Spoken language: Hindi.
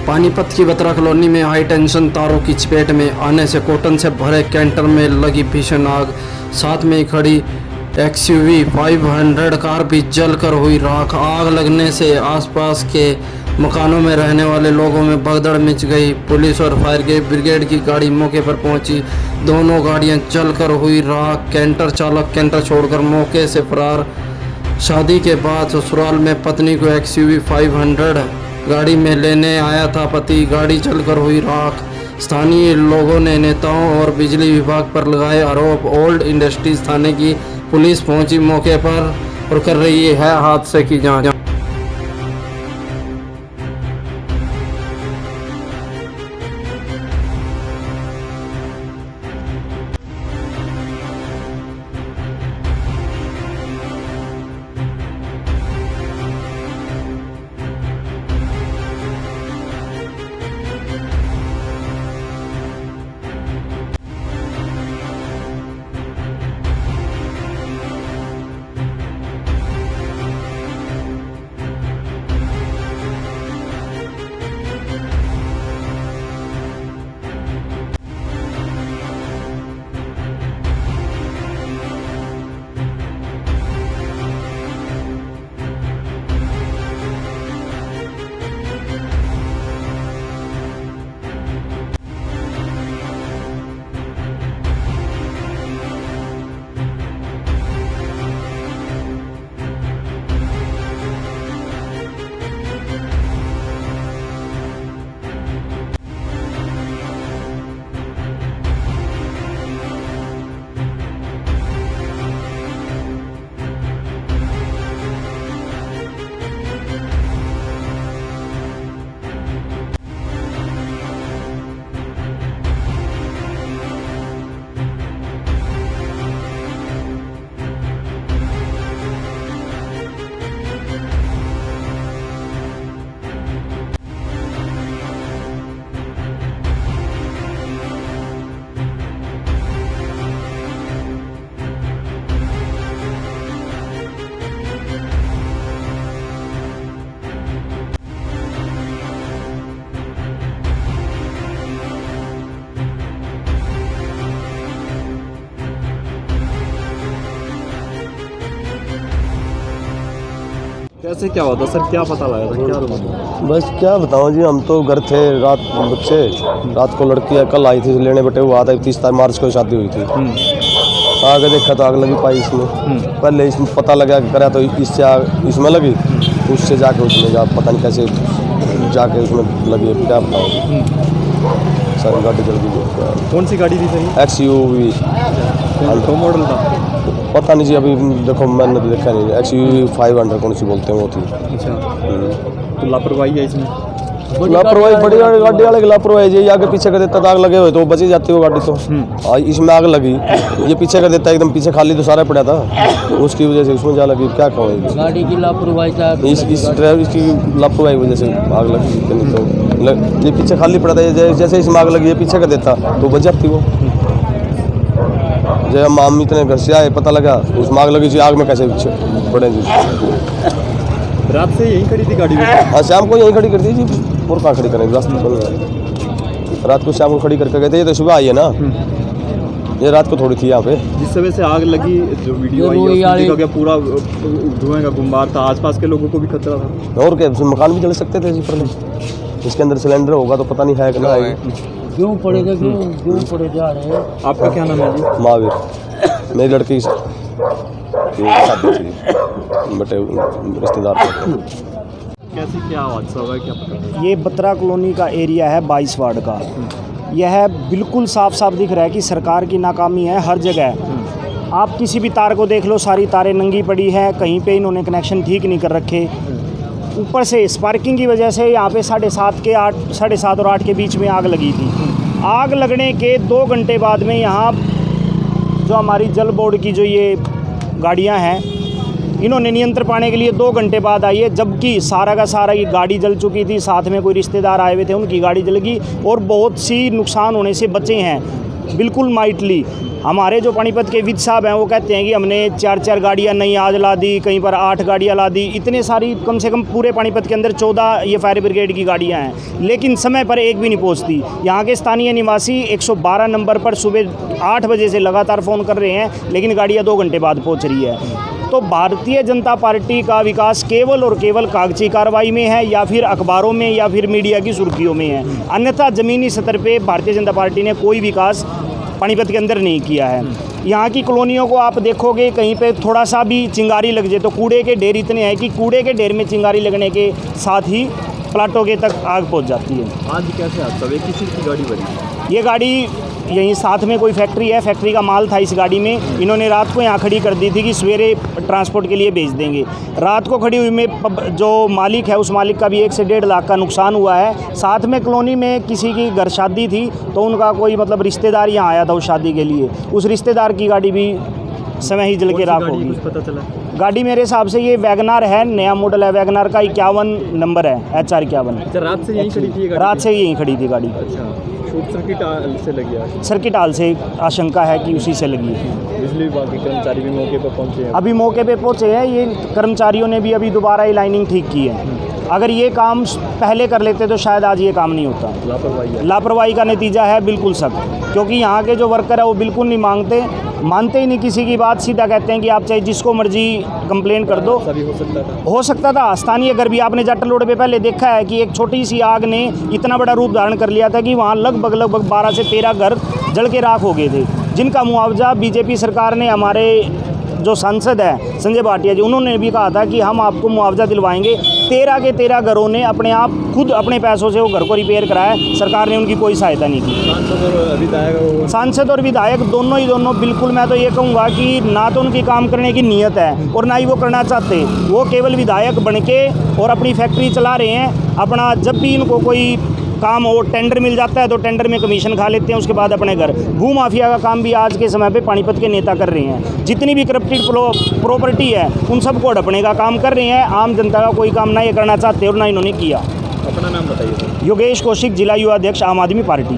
पानीपत की बत्रा कॉलोनी में हाई टेंशन तारों की चपेट में आने से कॉटन से भरे कैंटर में लगी भीषण आग। साथ में खड़ी XUV 500 कार भी जलकर हुई राख। आग लगने से आसपास के मकानों में रहने वाले लोगों में भगदड़ मच गई। पुलिस और फायर ब्रिगेड की गाड़ी मौके पर पहुंची। दोनों गाड़ियां जलकर हुई राख। कैंटर चालक कैंटर छोड़कर मौके से फरार। शादी के बाद ससुराल में पत्नी को XUV 500 गाड़ी में लेने आया था पति। गाड़ी जलकर हुई राख। स्थानीय लोगों ने नेताओं और बिजली विभाग पर लगाए आरोप। ओल्ड इंडस्ट्रीज थाने की पुलिस पहुंची मौके पर और कर रही है हादसे की जांच। कैसे क्या हुआ था सर, क्या पता लगा था, क्या रूम? बस क्या बताऊं जी, हम तो घर थे रात को लड़की कल आई थी लेने बेटे, वो आता 30 मार्च को शादी हुई थी। आगे देखा तो आग लगी पाई इसमें। पहले इसमें पता लगा करा तो इससे आग इसमें लगी, उससे जाके उसमें पता नहीं कैसे जाके उसमें लगी, क्या बताऊँ। सारी गाड़ी जल गई। कौन सी गाड़ी थी सही? XUV। तो मॉडल था पता नहीं जी, अभी देखो मैंने तो देखा नहीं। XUV 500 कौन सी बोलते हैं वो थी। अच्छा, तो लापरवाही है इसमें? लापरवाही बड़ी गाड़ी वाले की लापरवाही जी। आगे पीछे कर देता तो आग लगे हुए तो बची जाती वो गाड़ी तो। इसमें आग लगी, ये पीछे कर देता एकदम पीछे खाली तो सारा पड़ा था, उसकी वजह से उसमें जा लगी। क्या कहो, गाड़ी की लापरवाही इस ड्राइवर की लापरवाही वजह से आग लगी। तो ये पीछे खाली पड़ा था, जैसे इसमें आग लगी ये पीछे कर देता तो बच जाती वो। जब हम इतने घर से आए पता लगा उसमें आग लगी जी। आग में कैसे पड़े जी? रात से यहीं खड़ी थी गाड़ी? हाँ, शाम को यहीं खड़ी कर दी जी। और कहाँ खड़ी करेंगे, रास्ते रात को शाम को खड़ी करके गए थे। ये तो सुबह आई है ना, ये रात को थोड़ी थी यहाँ पे। जिस वजह से आग लगी, जो वीडियो आई है गया पूरा धुएं का गुम्बार था, आसपास के लोगों को भी खतरा था। और क्या, मकान भी जल सकते थे जी पहले। इसके अंदर सिलेंडर होगा तो पता नहीं है कि ना है। क्यों पड़े जा रहे हैं। आपका क्या नाम है जी? महावीर। मेरी लड़की शादी थी बटे रिश्तेदार। कैसे क्या हादसा हुआ, क्या पता? ये बत्रा कॉलोनी का एरिया है 22 वार्ड का। यह बिल्कुल साफ साफ दिख रहा है कि सरकार की नाकामी है हर जगह। आप किसी भी तार को देख लो, सारी तारें नंगी पड़ी हैं, कहीं पे इन्होंने कनेक्शन ठीक नहीं कर रखे। ऊपर से स्पार्किंग की वजह से यहाँ पे 7:30 और 8 के बीच में आग लगी थी। आग लगने के 2 घंटे बाद में यहाँ जो हमारी जल बोर्ड की जो ये गाड़ियाँ हैं, इन्होंने नियंत्रण पाने के लिए 2 घंटे बाद आई है, जबकि सारा का सारा ये गाड़ी जल चुकी थी। साथ में कोई रिश्तेदार आए हुए थे, उनकी गाड़ी जल गई और बहुत सी नुकसान होने से बचे हैं बिल्कुल माइटली। हमारे जो पानीपत के विद साहब हैं वो कहते हैं कि हमने 4-4 गाड़ियाँ नई आज ला दी, कहीं पर 8 गाड़ियाँ ला दी, इतने सारी, कम से कम पूरे पानीपत के अंदर 14 ये फायर ब्रिगेड की गाड़ियाँ हैं, लेकिन समय पर एक भी नहीं पहुँचती। यहाँ के स्थानीय निवासी 112 नंबर पर सुबह 8 बजे से लगातार फ़ोन कर रहे हैं, लेकिन गाड़ियाँ 2 घंटे बाद पहुँच रही है। तो भारतीय जनता पार्टी का विकास केवल और केवल कागजी कार्रवाई में है, या फिर अखबारों में, या फिर मीडिया की सुर्खियों में है। अन्यथा ज़मीनी स्तर पे भारतीय जनता पार्टी ने कोई विकास पानीपत के अंदर नहीं किया है। यहाँ की कॉलोनियों को आप देखोगे, कहीं पे थोड़ा सा भी चिंगारी लग जाए तो कूड़े के ढेर इतने हैं कि कूड़े के ढेर में चिंगारी लगने के साथ ही प्लाटों के तक आग पहुँच जाती है। आज कैसे हादसा हुआ? किसी की गाड़ी बनी? ये गाड़ी यहीं साथ में कोई फैक्ट्री है, फैक्ट्री का माल था इस गाड़ी में। इन्होंने रात को यहाँ खड़ी कर दी थी कि सवेरे ट्रांसपोर्ट के लिए भेज देंगे। रात को खड़ी हुई में जो मालिक है, उस मालिक का भी 1 से 1.5 लाख का नुकसान हुआ है। साथ में कॉलोनी में किसी की घर शादी थी, तो उनका कोई मतलब रिश्तेदार यहाँ आया था उस शादी के लिए, उस रिश्तेदार की गाड़ी भी समय ही जल के राख होगी। कुछ पता चला? गाड़ी मेरे हिसाब से ये वैगनार है, नया मॉडल है वैगनार का, 51 नंबर है, HR 51। अच्छा, रात से यहीं खड़ी थी ये गाड़ी? रात से यहीं खड़ी थी गाड़ी। अच्छा, शॉर्ट सर्किट से लगी आग? सर्किट हाल से आशंका है कि उसी से लगी है। बिजली विभाग के कर्मचारी भी मौके पर पहुंचे हैं? अभी मौके पे पहुंचे हैं, ये कर्मचारियों ने भी अभी दोबारा ये लाइनिंग ठीक की है। अगर ये काम पहले कर लेते तो शायद आज ये काम नहीं होता। लापरवाही का नतीजा है बिल्कुल सख्त, क्योंकि यहाँ के जो वर्कर है वो बिल्कुल नहीं मानते ही नहीं किसी की बात, सीधा कहते हैं कि आप चाहे जिसको मर्जी कंप्लेन कर दो। सभी हो सकता था। स्थानीय घर भी आपने जाटल रोड पे पहले देखा है कि एक छोटी सी आग ने इतना बड़ा रूप धारण कर लिया था कि वहाँ लगभग 12 से 13 घर जल के राख हो गए थे, जिनका मुआवजा बीजेपी सरकार ने, हमारे जो सांसद है संजय भाटिया जी, उन्होंने भी कहा था कि हम आपको मुआवजा दिलवाएंगे। 13 के 13 घरों ने अपने आप खुद अपने पैसों से वो घर को रिपेयर कराया, सरकार ने उनकी कोई सहायता नहीं की। सांसद और विधायक दोनों बिल्कुल, मैं तो ये कहूँगा कि ना तो उनकी काम करने की नीयत है और ना ही वो करना चाहते। वो केवल विधायक बन के और अपनी फैक्ट्री चला रहे हैं अपना। जब भी इनको कोई काम हो, टेंडर मिल जाता है तो टेंडर में कमीशन खा लेते हैं, उसके बाद अपने घर। भू माफिया का काम भी आज के समय पे पानीपत के नेता कर रहे हैं। जितनी भी करप्टेड प्रॉपर्टी है उन सबको हड़पने का काम कर रहे हैं। आम जनता का कोई काम ना ये करना चाहते और ना इन्होंने किया। अपना नाम बताइए। योगेश कौशिक, जिला युवा अध्यक्ष, आम आदमी पार्टी।